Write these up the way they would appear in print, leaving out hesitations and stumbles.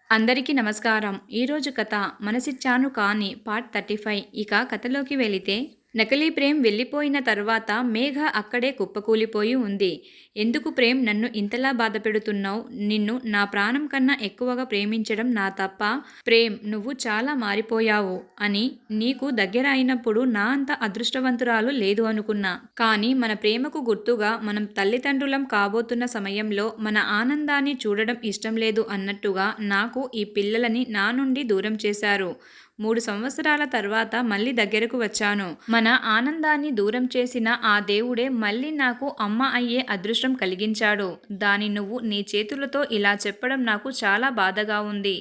అందరికీ నమస్కారం. ఈరోజు కథ 'మనసిచ్చాను కానీ' పార్ట్ 35. ఇక కథలోకి వెళితే, నకిలీ ప్రేమ్ వెళ్ళిపోయిన తర్వాత మేఘ అక్కడే కుప్పకూలిపోయి ఉంది. ఎందుకు ప్రేమ్ నన్ను ఇంతలా బాధపెడుతున్నావు? నిన్ను నా ప్రాణం కన్నా ఎక్కువగా ప్రేమించడం నా తప్ప? ప్రేమ్, నువ్వు చాలా మారిపోయావు అని నీకు దగ్గర అయినప్పుడు నా అంత అదృష్టవంతురాలు లేదు అనుకున్నా. కానీ మన ప్రేమకు గుర్తుగా మనం తల్లిదండ్రులం కాబోతున్న సమయంలో మన ఆనందాన్ని చూడడం ఇష్టం లేదు అన్నట్టుగా నాకు ఈ పిల్లలని నా నుండి దూరం చేశారు. 3 సంవత్సరాల తర్వాత మళ్ళీ దగ్గరకు వచ్చాను. మన ఆనందాన్ని దూరం చేసిన ఆ దేవుడే మళ్ళీ నాకు అమ్మ అయ్యే అదృష్టం కలిగించాడు. దాన్ని నువ్వు నీ చేతులతో ఇలా చెప్పడం నాకు చాలా బాధగా ఉంది.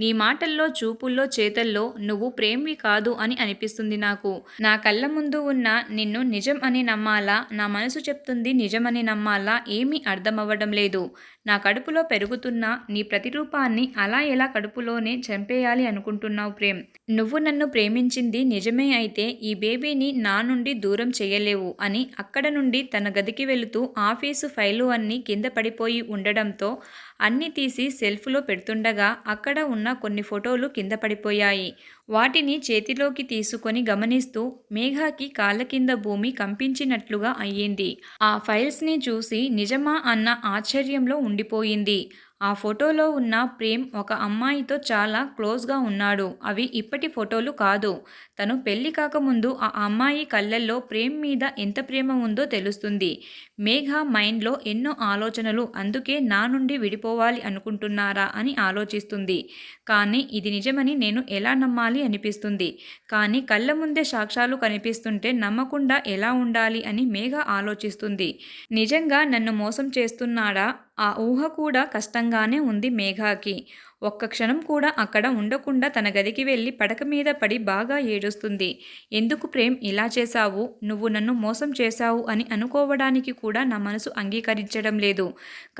నీ మాటల్లో, చూపుల్లో, చేతల్లో నువ్వు ప్రేమ్వి కాదు అని అనిపిస్తుంది నాకు. నా కళ్ళ ముందు ఉన్న నిన్ను నిజం అని నమ్మాలా, నా మనసు చెప్తుంది నిజమని నమ్మాలా ఏమీ అర్థమవ్వడం లేదు. నా కడుపులో పెరుగుతున్న నీ ప్రతిరూపాన్ని అలా ఎలా కడుపులోనే చంపేయాలి అనుకుంటున్నావు ప్రేమ్? నువ్వు నన్ను ప్రేమించింది నిజమే అయితే ఈ బేబీని నా నుండి దూరం చేయలేవు అని అక్కడ నుండి తన గదికి వెళుతూ ఆఫీసు ఫైలు అన్నీ కింద పడిపోయి ఉండడంతో అన్నీ తీసి సెల్ఫ్లో పెడుతుండగా అక్కడ ఉన్న కొన్ని ఫోటోలు కింద పడిపోయాయి. వాటిని చేతిలోకి తీసుకొని గమనిస్తూ మేఘాకి కాళ్ళ కింద భూమి కంపించినట్లుగా అయ్యింది. ఆ ఫైల్స్ని చూసి నిజమా అన్న ఆశ్చర్యంలో ఉండిపోయింది. ఆ ఫోటోలో ఉన్న ప్రేమ్ ఒక అమ్మాయితో చాలా క్లోజ్గా ఉన్నాడు. అవి ఇప్పటి ఫోటోలు కాదు. తను పెళ్లి కాకముందు ఆ అమ్మాయి కళ్ళల్లో ప్రేమ్ మీద ఎంత ప్రేమ ఉందో తెలుస్తుంది. మేఘ మైండ్లో ఎన్నో ఆలోచనలు. అందుకే నా నుండి విడిపోవాలి అనుకుంటున్నారా అని ఆలోచిస్తుంది. కానీ ఇది నిజమని నేను ఎలా నమ్మాలి అనిపిస్తుంది. కానీ కళ్ళ ముందే సాక్ష్యాలు కనిపిస్తుంటే నమ్మకుండా ఎలా ఉండాలి అని మేఘ ఆలోచిస్తుంది. నిజంగా నన్ను మోసం చేస్తున్నాడా? ఆ ఊహ కూడా కష్టంగానే ఉంది మేఘాకి. ఒక్క క్షణం కూడా అక్కడ ఉండకుండా తన గదికి వెళ్ళి పడక మీద పడి బాగా ఏడుస్తుంది. ఎందుకు ప్రేమ్ ఇలా చేశావు? నువ్వు నన్ను మోసం చేశావు అని అనుకోవడానికి కూడా నా మనసు అంగీకరించడం లేదు.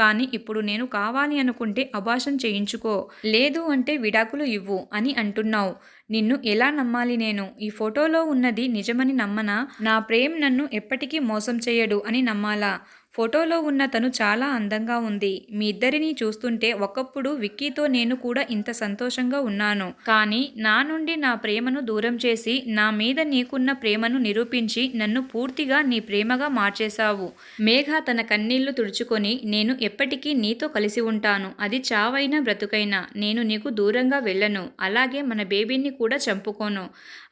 కానీ ఇప్పుడు నేను కావాలి అనుకుంటే అబార్షన్ చేయించుకో, లేదు అంటే విడాకులు ఇవ్వు అని అంటున్నావు. నిన్ను ఎలా నమ్మాలి నేను? ఈ ఫోటోలో ఉన్నది నిజమని నమ్మనా? నా ప్రేమ్ నన్ను ఎప్పటికీ మోసం చేయడు అని నమ్మాలా? ఫోటోలో ఉన్న తను చాలా అందంగా ఉంది. మీ ఇద్దరిని చూస్తుంటే ఒకప్పుడు విక్కీతో నేను కూడా ఇంత సంతోషంగా ఉన్నాను. కానీ నా నుండి నా ప్రేమను దూరం చేసి నా మీద నీకున్న ప్రేమను నిరూపించి నన్ను పూర్తిగా నీ ప్రేమగా మార్చేశావు. మేఘ తన కన్నీళ్లు తుడుచుకొని, నేను ఎప్పటికీ నీతో కలిసి ఉంటాను. అది చావైనా బ్రతుకైనా నేను నీకు దూరంగా వెళ్ళను. అలాగే మన బేబీని కూడా చంపుకోను.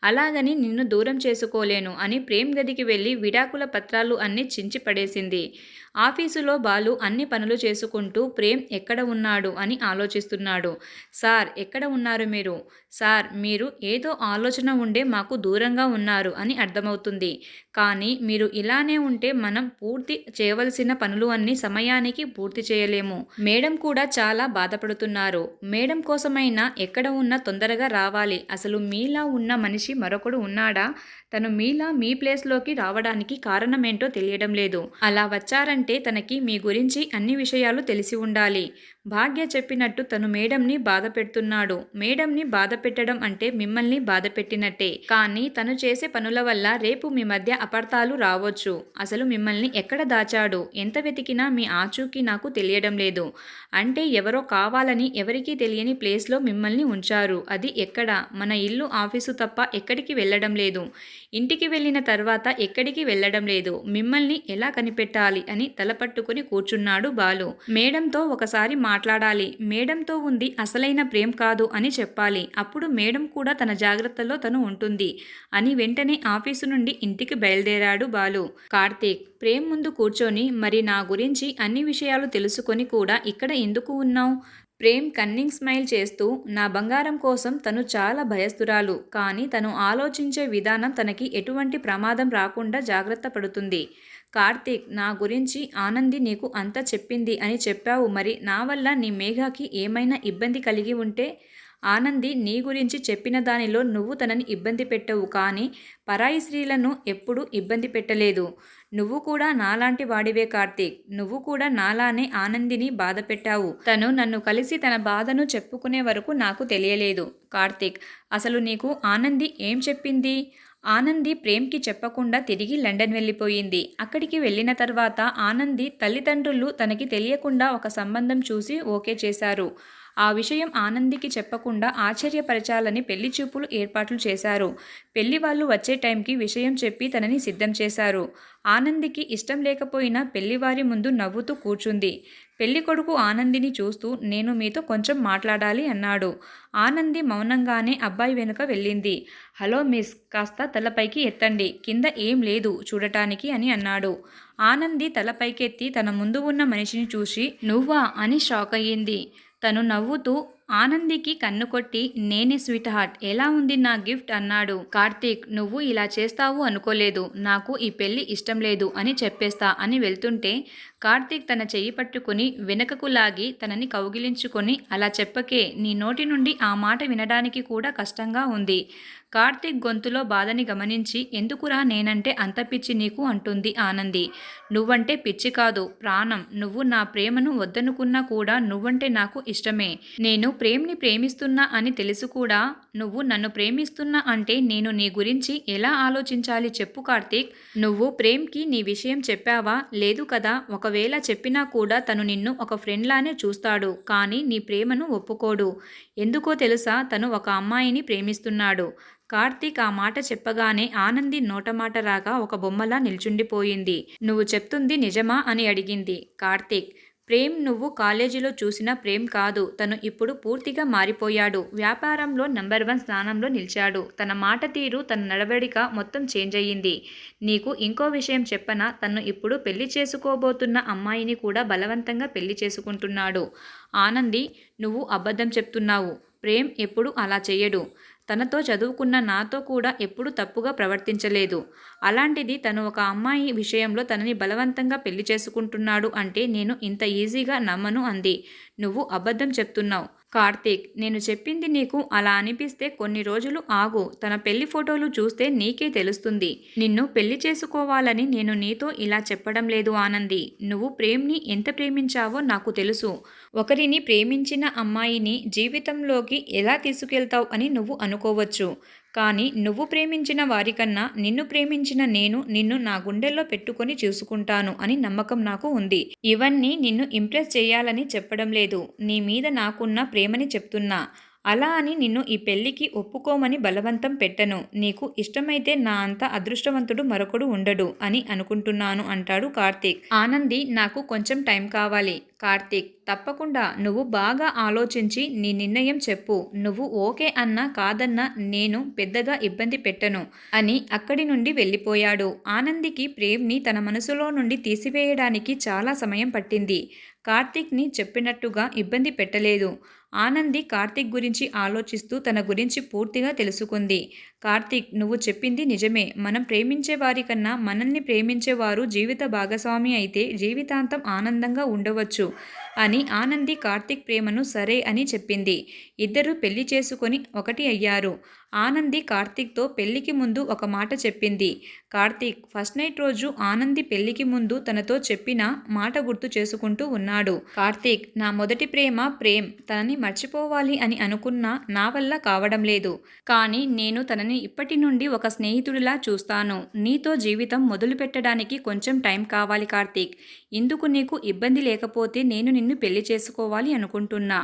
అలాగని నిన్ను దూరం చేసుకోలేను అని ప్రేమ్ గదికి వెళ్ళి విడాకుల పత్రాలు అన్నీ చించి పడేసింది. ఆఫీసులో బాలు అన్ని పనులు చేసుకుంటూ ప్రేమ్ ఎక్కడ ఉన్నాడు అని ఆలోచిస్తున్నాడు. సార్, ఎక్కడ ఉన్నారు మీరు? సార్, మీరు ఏదో ఆలోచన ఉండే మాకు దూరంగా ఉన్నారు అని అర్థమవుతుంది. కానీ మీరు ఇలానే ఉంటే మనం పూర్తి చేయవలసిన పనులు అన్ని సమయానికి పూర్తి చేయలేము. మేడం కూడా చాలా బాధపడుతున్నారు. మేడం కోసమైనా ఎక్కడ ఉన్నా తొందరగా రావాలి. అసలు మీలా ఉన్న మనిషి మరొకడు ఉన్నాడా? తను మీలా మీ ప్లేస్లోకి రావడానికి కారణమేంటో తెలియడం లేదు. అలా వచ్చారంటే తనకి మీ గురించి అన్ని విషయాలు తెలిసి ఉండాలి. భాగ్య చెప్పినట్టు తను మేడంని బాధ పెడుతున్నాడు. మేడంని బాధ పెట్టడం అంటే మిమ్మల్ని బాధ పెట్టినట్టే. కానీ తను చేసే పనుల వల్ల రేపు మీ మధ్య అపార్థాలు రావచ్చు. అసలు మిమ్మల్ని ఎక్కడ దాచాడు? ఎంత వెతికినా మీ ఆచూకీ నాకు తెలియడం లేదు. అంటే ఎవరో కావాలని ఎవరికీ తెలియని ప్లేస్లో మిమ్మల్ని ఉంచారు. అది ఎక్కడ? మన ఇల్లు, ఆఫీసు తప్ప ఎక్కడికి వెళ్ళడం లేదు. ఇంటికి వెళ్ళిన తర్వాత ఎక్కడికి వెళ్ళడం లేదు. మిమ్మల్ని ఎలా కనిపెట్టాలి అని తలపట్టుకుని కూర్చున్నాడు బాలు. మేడంతో ఒకసారి మాట్లాడాలి. మేడంతో ఉంది అసలైన ప్రేమ్ కాదు అని చెప్పాలి. అప్పుడు మేడం కూడా తన జాగ్రత్తలో తను ఉంటుంది అని వెంటనే ఆఫీసు నుండి ఇంటికి బయలుదేరాడు బాలు. కార్తీక్ ప్రేమ్ ముందు కూర్చొని, మరి నా గురించి అన్ని విషయాలు తెలుసుకొని కూడా ఇక్కడ ఎందుకు ఉన్నావు? ప్రేమ్ కన్నింగ్ స్మైల్ చేస్తూ, నా బంగారం కోసం తను చాలా భయస్థురాలు. కానీ తను ఆలోచించే విధానం తనకి ఎటువంటి ప్రమాదం రాకుండా జాగ్రత్త పడుతుంది. కార్తీక్, నా గురించి ఆనంది నీకు అంతా చెప్పింది అని చెప్పావు. మరి నా వల్ల నీ మేఘాకి ఏమైనా ఇబ్బంది కలిగి ఉంటే? ఆనంది నీ గురించి చెప్పిన దానిలో నువ్వు తనని ఇబ్బంది పెట్టవు. కానీ పరాయి స్త్రీలను ఎప్పుడూ ఇబ్బంది పెట్టలేదు. నువ్వు కూడా నాలాంటి వాడివే కార్తీక్. నువ్వు కూడా నాలానే ఆనందిని బాధ పెట్టావు. తను నన్ను కలిసి తన బాధను చెప్పుకునే వరకు నాకు తెలియలేదు. కార్తీక్, అసలు నీకు ఆనంది ఏం చెప్పింది? ఆనంది ప్రేమ్కి చెప్పకుండా తిరిగి లండన్ వెళ్ళిపోయింది. అక్కడికి వెళ్ళిన తర్వాత ఆనంది తల్లిదండ్రులు తనకి తెలియకుండా ఒక సంబంధం చూసి ఓకే చేశారు. ఆ విషయం ఆనందికి చెప్పకుండా ఆశ్చర్యపరచాలని పెళ్లి చూపులు ఏర్పాట్లు చేశారు. పెళ్లి వాళ్ళు వచ్చే టైంకి విషయం చెప్పి తనని సిద్ధం చేశారు. ఆనందికి ఇష్టం లేకపోయినా పెళ్లివారి ముందు నవ్వుతూ కూర్చుంది. పెళ్ళికొడుకు ఆనందిని చూస్తూ నేను మీతో కొంచెం మాట్లాడాలి అన్నాడు. ఆనంది మౌనంగానే అబ్బాయి వెనుక వెళ్ళింది. హలో మిస్, కాస్త తలపైకి ఎత్తండి, కింద ఏం లేదు చూడటానికి అని అన్నాడు. ఆనంది తలపైకెత్తి తన ముందు ఉన్న మనిషిని చూసి నువ్వా అని షాక్ అయ్యింది. తను నవ్వుతూ ఆనందికి కన్ను కొట్టి నేనే స్వీట్ హార్ట్, ఎలా ఉంది నా గిఫ్ట్ అన్నాడు. కార్తీక్, నువ్వు ఇలా చేస్తావు అనుకోలేదు, నాకు ఈ పెళ్లి ఇష్టం లేదు అని చెప్పేస్తా అని వెళ్తుంటే కార్తీక్ తన చెయ్యి పట్టుకుని వెనకకు లాగి తనని కౌగిలించుకొని అలా చెప్పకే, నీ నోటి నుండి ఆ మాట వినడానికి కూడా కష్టంగా ఉంది. కార్తీక్ గొంతులో బాధని గమనించి ఎందుకురా నేనంటే అంత పిచ్చి నీకు అంటుంది ఆనంది. నువ్వంటే పిచ్చి కాదు, ప్రాణం. నువ్వు నా ప్రేమను వద్దనుకున్నా కూడా నువ్వంటే నాకు ఇష్టమే. నేను ప్రేమ్ని ప్రేమిస్తున్నా అని తెలుసు కూడా నువ్వు నన్ను ప్రేమిస్తున్నా అంటే నేను నీ గురించి ఎలా ఆలోచించాలి చెప్పు కార్తీక్. నువ్వు ప్రేమ్కి నీ విషయం చెప్పావా? లేదు కదా. ఒకవేళ చెప్పినా కూడా తను నిన్ను ఒక ఫ్రెండ్లానే చూస్తాడు, కానీ నీ ప్రేమను ఒప్పుకోడు. ఎందుకో తెలుసా, తను ఒక అమ్మాయిని ప్రేమిస్తున్నాడు. కార్తీక్ ఆ మాట చెప్పగానే ఆనంది నోటమాట రాగా ఒక బొమ్మలా నిల్చుండిపోయింది. నువ్వు చెప్తుంది నిజమా అని అడిగింది. కార్తీక్, ప్రేమ్ నువ్వు కాలేజీలో చూసిన ప్రేమ్ కాదు. తను ఇప్పుడు పూర్తిగా మారిపోయాడు. వ్యాపారంలో నంబర్ 1 స్థానంలో నిలిచాడు. తన మాట తీరు, తన నడవడిక మొత్తం చేంజ్ అయ్యింది. నీకు ఇంకో విషయం చెప్పనా, తను ఇప్పుడు పెళ్లి చేసుకోబోతున్న అమ్మాయిని కూడా బలవంతంగా పెళ్లి చేసుకుంటున్నాడు. ఆనంది, నువ్వు అబద్ధం చెప్తున్నావు. ప్రేమ్ ఎప్పుడు అలా చెయ్యడు. తనతో చదువుకున్న నాతో కూడా ఎప్పుడూ తప్పుగా ప్రవర్తించలేదు. అలాంటిది తను ఒక అమ్మాయి విషయంలో తనని బలవంతంగా పెళ్లి చేసుకుంటున్నాడు అంటే నేను ఇంత ఈజీగా నమ్మను అంది. నువ్వు అబద్ధం చెప్తున్నావు. కార్తీక్, నేను చెప్పింది నీకు అలా అనిపిస్తే కొన్ని రోజులు ఆగు. తన పెళ్లి ఫోటోలు చూస్తే నీకే తెలుస్తుంది. నిన్ను పెళ్లి చేసుకోవాలని నేను నీతో ఇలా చెప్పడం లేదు ఆనంది. నువ్వు ప్రేమ్ని ఎంత ప్రేమించావో నాకు తెలుసు. ఒకరిని ప్రేమించిన అమ్మాయిని జీవితంలోకి ఎలా తీసుకెళ్తావు అని నువ్వు అనుకోవచ్చు. కానీ నువ్వు ప్రేమించిన వారికన్నా నిన్ను ప్రేమించిన నేను నిన్ను నా గుండెల్లో పెట్టుకొని చూసుకుంటాను అని నమ్మకం నాకు ఉంది. ఇవన్నీ నిన్ను ఇంప్రెస్ చేయాలని చెప్పడం లేదు. నీ మీద నాకున్న ప్రేమని చెప్తున్నా. అలా అని నిన్ను ఈ పెళ్లికి ఒప్పుకోమని బలవంతం పెట్టను. నీకు ఇష్టమైతే నా అంత అదృష్టవంతుడు మరొకడు ఉండడు అని అనుకుంటున్నాను అంటాడు కార్తీక్. ఆనంది, నాకు కొంచెం టైం కావాలి. కార్తీక్, తప్పకుండా. నువ్వు బాగా ఆలోచించి నీ నిర్ణయం చెప్పు. నువ్వు ఓకే అన్నా కాదన్నా నేను పెద్దగా ఇబ్బంది పెట్టను అని అక్కడి నుండి వెళ్ళిపోయాడు. ఆనందికి ప్రేమ్ని తన మనసులో నుండి తీసివేయడానికి చాలా సమయం పట్టింది. కార్తీక్ని చెప్పినట్టుగా ఇబ్బంది పెట్టలేదు. ఆనంది కార్తీక్ గురించి ఆలోచిస్తూ తన గురించి పూర్తిగా తెలుసుకుంది. కార్తీక్, నువ్వు చెప్పింది నిజమే. మనం ప్రేమించే వారికన్నా మనల్ని ప్రేమించేవారు జీవిత భాగస్వామి అయితే జీవితాంతం ఆనందంగా ఉండవచ్చు అని ఆనంది కార్తీక్ ప్రేమను సరే అని చెప్పింది. ఇద్దరు పెళ్లి చేసుకొని ఒకటి అయ్యారు. ఆనంది కార్తీక్తో పెళ్లికి ముందు ఒక మాట చెప్పింది. కార్తీక్ ఫస్ట్ నైట్ రోజు ఆనంది పెళ్లికి ముందు తనతో చెప్పిన మాట గుర్తు చేసుకుంటూ ఉన్నాడు. కార్తీక్, నా మొదటి ప్రేమ ప్రేమ్. తనని మర్చిపోవాలి అని అనుకున్నా నా వల్ల కావడం లేదు. కానీ నేను తనని ఇప్పటి నుండి ఒక స్నేహితుడిలా చూస్తాను. నీతో జీవితం మొదలు పెట్టడానికి కొంచెం టైం కావాలి కార్తీక్. ఇందుకు నీకు ఇబ్బంది లేకపోతే నేను నిన్ను పెళ్లి చేసుకోవాలి అనుకుంటున్నా.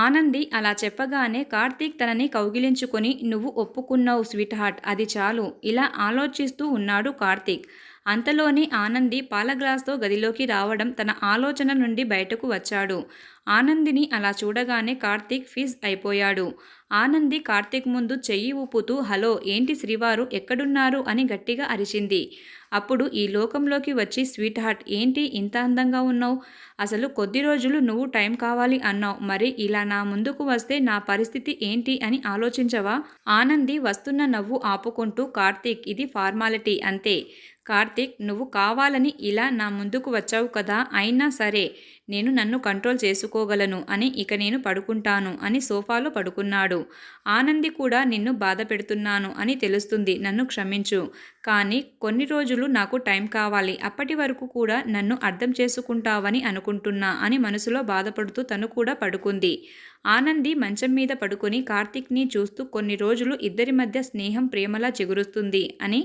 ఆనంది అలా చెప్పగానే కార్తీక్ తనని కౌగిలించుకొని నువ్వు ఒప్పుకున్నావు స్వీట్ హార్ట్, అది చాలు ఇలా ఆలోచిస్తూ ఉన్నాడు కార్తీక్. అంతలోనే ఆనంది పాల గ్లాస్తో గదిలోకి రావడం తన ఆలోచన నుండి బయటకు వచ్చాడు. ఆనందిని అలా చూడగానే కార్తీక్ ఫిజ్ అయిపోయాడు. ఆనంది కార్తీక్ ముందు చెయ్యి ఊపుతూ హలో, ఏంటి శ్రీవారు, ఎక్కడున్నారు అని గట్టిగా అరిచింది. అప్పుడు ఈ లోకంలోకి వచ్చి స్వీట్ హార్ట్, ఏంటి ఇంత అందంగా ఉన్నావు? అసలు కొద్ది రోజులు నువ్వు టైం కావాలి అన్నావు. మరి ఇలా నా ముందుకు వస్తే నా పరిస్థితి ఏంటి అని ఆలోచించవా? ఆనంది వస్తున్న నవ్వు ఆపుకుంటూ కార్తీక్, ఇది ఫార్మాలిటీ అంతే. కార్తీక్, నువ్వు కావాలని ఇలా నా ముందుకు వచ్చావు కదా, అయినా సరే నేను నన్ను కంట్రోల్ చేసుకోగలను అని ఇక నేను పడుకుంటాను అని సోఫాలో పడుకున్నాడు. ఆనంది కూడా నిన్ను బాధ పెడుతున్నాను అని తెలుస్తుంది, నన్ను క్షమించు. కానీ కొన్ని రోజులు నాకు టైం కావాలి. అప్పటి వరకు కూడా నన్ను అర్థం చేసుకుంటావని అనుకుంటున్నా అని మనసులో బాధపడుతూ తను కూడా పడుకుంది. ఆనంది మంచం మీద పడుకొని కార్తీక్ని చూస్తూ కొన్ని రోజులు ఇద్దరి మధ్య స్నేహం ప్రేమలా చిగురుస్తుంది అని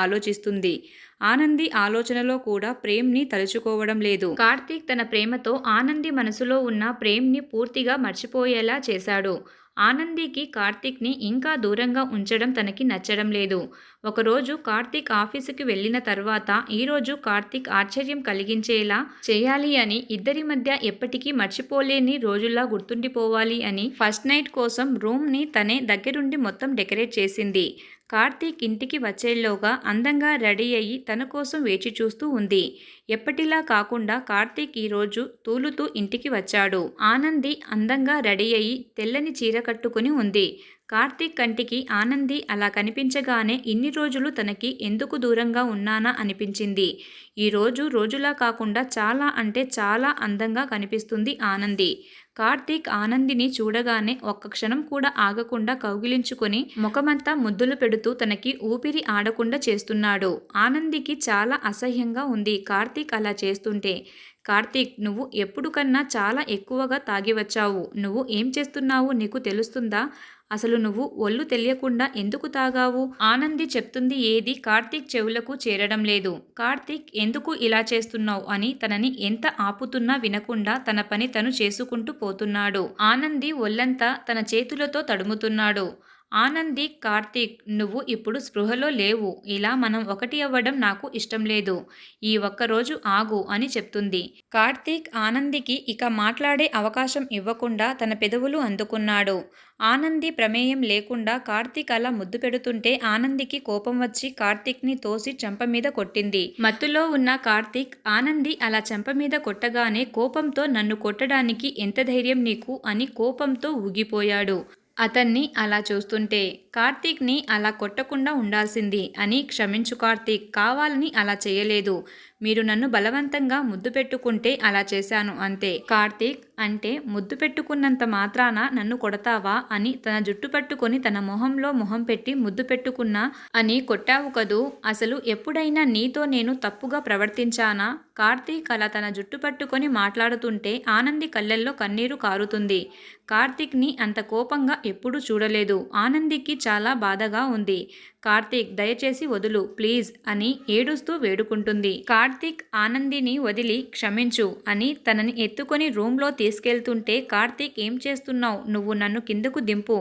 ఆలోచిస్తుంది. ఆనంది ఆలోచనలో కూడా ప్రేమ్ని తలుచుకోవడం లేదు. కార్తీక్ తన ప్రేమతో ఆనంది మనసులో ఉన్న ప్రేమ్ని పూర్తిగా మర్చిపోయేలా చేశాడు. ఆనందికి కార్తీక్ని ఇంకా దూరంగా ఉంచడం తనకి నచ్చడం లేదు. ఒకరోజు కార్తీక్ ఆఫీసుకి వెళ్ళిన తర్వాత ఈరోజు కార్తీక్ ఆశ్చర్యం కలిగించేలా చేయాలి అని, ఇద్దరి మధ్య ఎప్పటికీ మర్చిపోలేని రోజుల్లా గుర్తుండిపోవాలి అని ఫస్ట్ నైట్ కోసం రూమ్ని తనే దగ్గరుండి మొత్తం డెకరేట్ చేసింది. కార్తీక్ ఇంటికి వచ్చేలోగా అందంగా రెడీ అయ్యి తన కోసం వేచి చూస్తూ ఉంది. ఎప్పటిలా కాకుండా కార్తీక్ ఈరోజు తూలుతూ ఇంటికి వచ్చాడు. ఆనంది అందంగా రెడీ అయ్యి తెల్లని చీర కట్టుకుని ఉంది. కార్తీక్ కంటికి ఆనంది అలా కనిపించగానే ఇన్ని రోజులు తనకి ఎందుకు దూరంగా ఉన్నానా అనిపించింది. ఈరోజు రోజులా కాకుండా చాలా అంటే చాలా అందంగా కనిపిస్తుంది ఆనంది. కార్తీక్ ఆనందిని చూడగానే ఒక్క క్షణం కూడా ఆగకుండా కౌగిలించుకొని ముఖమంతా ముద్దులు పెడుతూ తనకి ఊపిరి ఆడకుండా చేస్తున్నాడు. ఆనందికి చాలా అసహ్యంగా ఉంది కార్తీక్ అలా చేస్తుంటే. కార్తీక్, నువ్వు ఎప్పుడు కన్నా చాలా ఎక్కువగా తాగి వచ్చావు. నువ్వు ఏం చేస్తున్నావు నీకు తెలుస్తుందా? అసలు నువ్వు ఒళ్ళు తెలియకుండా ఎందుకు తాగావు? ఆనంది చెప్తుంది ఏది కార్తీక్ చెవులకు చేరడం లేదు. కార్తీక్, ఎందుకు ఇలా చేస్తున్నావు అని తనని ఎంత ఆపుతున్నా వినకుండా తన పని తను చేసుకుంటూ పోతున్నాడు. ఆనంది ఒళ్ళంతా తన చేతులతో తడుముతున్నాడు. ఆనంది, కార్తీక్, నువ్వు ఇప్పుడు స్పృహలో లేవు. ఇలా మనం ఒకటి అవ్వడం నాకు ఇష్టం లేదు. ఈ ఒక్కరోజు ఆగు అని చెప్తుంది. కార్తీక్ ఆనందికి ఇక మాట్లాడే అవకాశం ఇవ్వకుండా తన పెదవులు అందుకున్నాడు. ఆనంది ప్రమేయం లేకుండా కార్తీక్ అలా ముద్దు పెడుతుంటే ఆనందికి కోపం వచ్చి కార్తీక్ని తోసి చెంప మీద కొట్టింది. మత్తులో ఉన్న కార్తీక్ ఆనంది అలా చెంప మీద కొట్టగానే కోపంతో నన్ను కొట్టడానికి ఎంత ధైర్యం నీకు అని కోపంతో ఊగిపోయాడు. అతన్ని అలా చూస్తుంటే కార్తీక్ని అలా కొట్టకుండా ఉండాల్సింది అని, క్షమించు కార్తీక్, కావాలని అలా చేయలేదు. మీరు నన్ను బలవంతంగా ముద్దు పెట్టుకుంటే అలా చేశాను అంతే. కార్తీక్, అంటే ముద్దు పెట్టుకున్నంత మాత్రాన నన్ను కొడతావా అని తన జుట్టు పట్టుకొని తన మొహంలో మొహం పెట్టి ముద్దు పెట్టుకున్నా అని కొట్టావు కదూ. అసలు ఎప్పుడైనా నీతో నేను తప్పుగా ప్రవర్తించానా? కార్తీక్ అలా తన జుట్టు పట్టుకొని మాట్లాడుతుంటే ఆనంది కళ్ళల్లో కన్నీరు కారుతుంది. కార్తీక్ని అంత కోపంగా ఎప్పుడూ చూడలేదు. ఆనందికి చాలా బాధగా ఉంది. కార్తీక్, దయచేసి వదులు ప్లీజ్ అని ఏడుస్తూ వేడుకుంటుంది. కార్తీక్ ఆనందిని వదిలి క్షమించు అని తనని ఎత్తుకొని రూమ్లో తీసుకెళ్తుంటే కార్తీక్, ఏం చేస్తున్నావు? నువ్వు నన్ను కిందకు దింపు.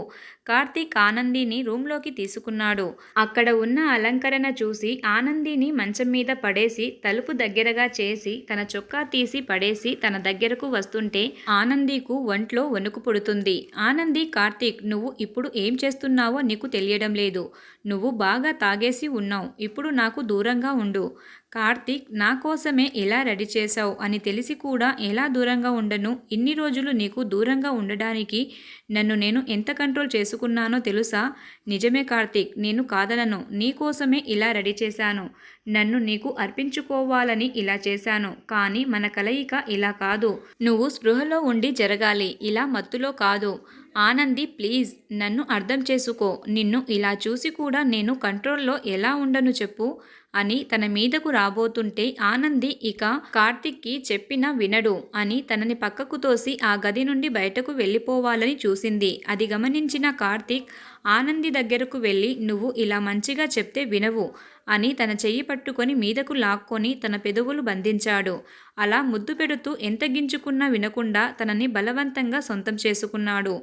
కార్తీక్ ఆనందిని రూమ్లోకి తీసుకున్నాడు. అక్కడ ఉన్న అలంకరణ చూసి ఆనందిని మంచం మీద పడేసి తలుపు దగ్గరగా చేసి తన చొక్కా తీసి పడేసి తన దగ్గరకు వస్తుంటే ఆనందికు ఒంట్లో వణుకు పుడుతుంది. ఆనంది, కార్తీక్, నువ్వు ఇప్పుడు ఏం చేస్తున్నావో నీకు తెలియడం లేదు. నువ్వు బాగా తాగేసి ఉన్నావు. ఇప్పుడు నాకు దూరంగా ఉండు. కార్తీక్, నా కోసమే ఎలా రెడీ చేశావు అని తెలిసి కూడా ఎలా దూరంగా ఉండను? ఇన్ని రోజులు నీకు దూరంగా ఉండడానికి నన్ను నేను ఎంత కంట్రోల్ చేసుకున్నానో తెలుసా? నిజమే కార్తీక్, నేను కాదనను. నీ కోసమే ఇలా రెడీ చేశాను. నన్ను నీకు అర్పించుకోవాలని ఇలా చేశాను. కానీ మన కలయిక ఇలా కాదు. నువ్వు స్పృహలో ఉండి జరగాలి, ఇలా మత్తులో కాదు. ఆనంది, ప్లీజ్ నన్ను అర్థం చేసుకో. నిన్ను ఇలా చూసి కూడా నేను కంట్రోల్లో ఎలా ఉండను చెప్పు అని తన మీదకు రాబోతుంటే ఆనంది ఇక కార్తీక్కి చెప్పినా వినడు అని తనని పక్కకు తోసి ఆ గది నుండి బయటకు వెళ్ళిపోవాలని చూసింది. అది గమనించిన కార్తీక్ ఆనంది దగ్గరకు వెళ్ళి, నువ్వు ఇలా మంచిగా చెప్తే వినవు అని తన చెయ్యి పట్టుకొని మీదకు లాక్కొని తన పెదవులు బంధించాడు. అలా ముద్దు పెడుతూ ఎంత గింజుకున్నా వినకుండా తనని బలవంతంగా సొంతం చేసుకున్నాడు.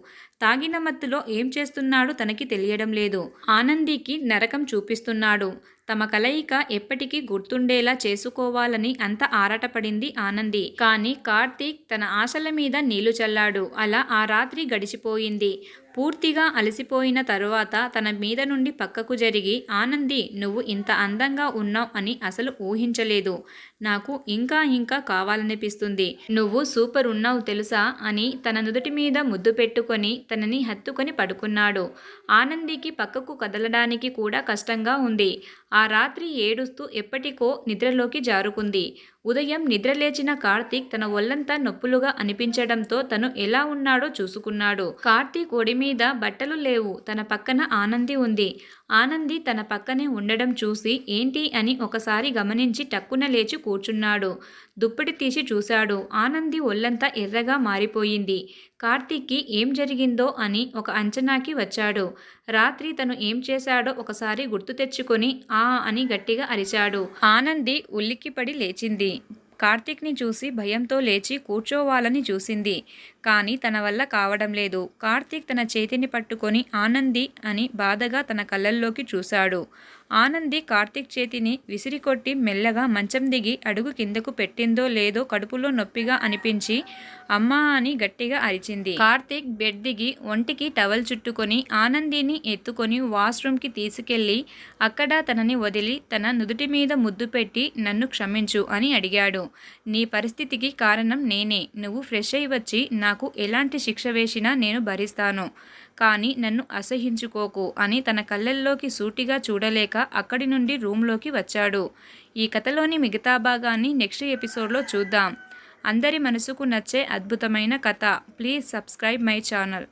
తాగిన మత్తులో ఏం చేస్తున్నాడో తనకి తెలియడం లేదు. ఆనందికి నరకం చూపిస్తున్నాడు. తమ కలయిక ఎప్పటికీ గుర్తుండేలా చేసుకోవాలని అంత ఆరాటపడింది ఆనంది. కానీ కార్తీక్ తన ఆశల మీద నీళ్లు చల్లాడు. అలా ఆ రాత్రి గడిచిపోయింది. పూర్తిగా అలసిపోయిన తరువాత తన మీద నుండి పక్కకు జరిగి, ఆనంది, నువ్వు ఇంత అందంగా ఉన్నావు అని అసలు ఊహించలేదు. నాకు ఇంకా ఇంకా కావాలనిపిస్తుంది. నువ్వు సూపర్ ఉన్నావు తెలుసా అని తన నుదుటి మీద ముద్దు పెట్టుకొని తనని హత్తుకొని పడుకున్నాడు. ఆనందికి పక్కకు కదలడానికి కూడా కష్టంగా ఉంది. ఆ రాత్రి ఏడుస్తూ ఎప్పటికో నిద్రలోకి జారుకుంది. ఉదయం నిద్రలేచిన కార్తీక్ తన ఒళ్ళంతా నొప్పులుగా అనిపించడంతో తను ఎలా ఉన్నాడో చూసుకున్నాడు. కార్తీక్ ఒడి మీద బట్టలు లేవు. తన పక్కన ఆనంది ఉంది. ఆనంది తన పక్కనే ఉండడం చూసి ఏంటి అని ఒకసారి గమనించి టక్కున లేచి కూర్చున్నాడు. దుప్పటి తీసి చూశాడు. ఆనంది ఒళ్ళంతా ఎర్రగా మారిపోయింది. కార్తీక్కి ఏం జరిగిందో అని ఒక అంచనాకి వచ్చాడు. రాత్రి తను ఏం చేశాడో ఒకసారి గుర్తు తెచ్చుకొని ఆ అని గట్టిగా అరిచాడు. ఆనంది ఉలిక్కిపడి లేచింది. కార్తీక్ని చూసి భయంతో లేచి కూర్చోవాలని చూసింది. కానీ తన వల్ల కావడం లేదు. కార్తీక్ తన చేతిని పట్టుకొని ఆనంది అని బాధగా తన కళ్ళల్లోకి చూశాడు. ఆనంది కార్తీక్ చేతిని విసిరికొట్టి మెల్లగా మంచం దిగి అడుగు కిందకు పెట్టిందో లేదో కడుపులో నొప్పిగా అనిపించి అమ్మా అని గట్టిగా అరిచింది. కార్తీక్ బెడ్ దిగి ఒంటికి టవల్ చుట్టుకొని ఆనందిని ఎత్తుకొని వాష్రూమ్కి తీసుకెళ్లి అక్కడ తనని వదిలి తన నుదుటి మీద ముద్దు పెట్టి నన్ను క్షమించు అని అడిగాడు. నీ పరిస్థితికి కారణం నేనే. నువ్వు ఫ్రెష్ అయి వచ్చి నాకు ఎలాంటి శిక్ష వేసినా నేను భరిస్తాను. కానీ నన్ను అసహించుకోకు అని తన కళ్ళల్లోకి సూటిగా చూడలేక అక్కడి నుండి రూమ్లోకి వచ్చాడు. ఈ కథలోని మిగతా భాగాన్ని నెక్స్ట్ ఎపిసోడ్లో చూద్దాం. అందరి మనసుకు నచ్చే అద్భుతమైన కథ. Please subscribe my channel.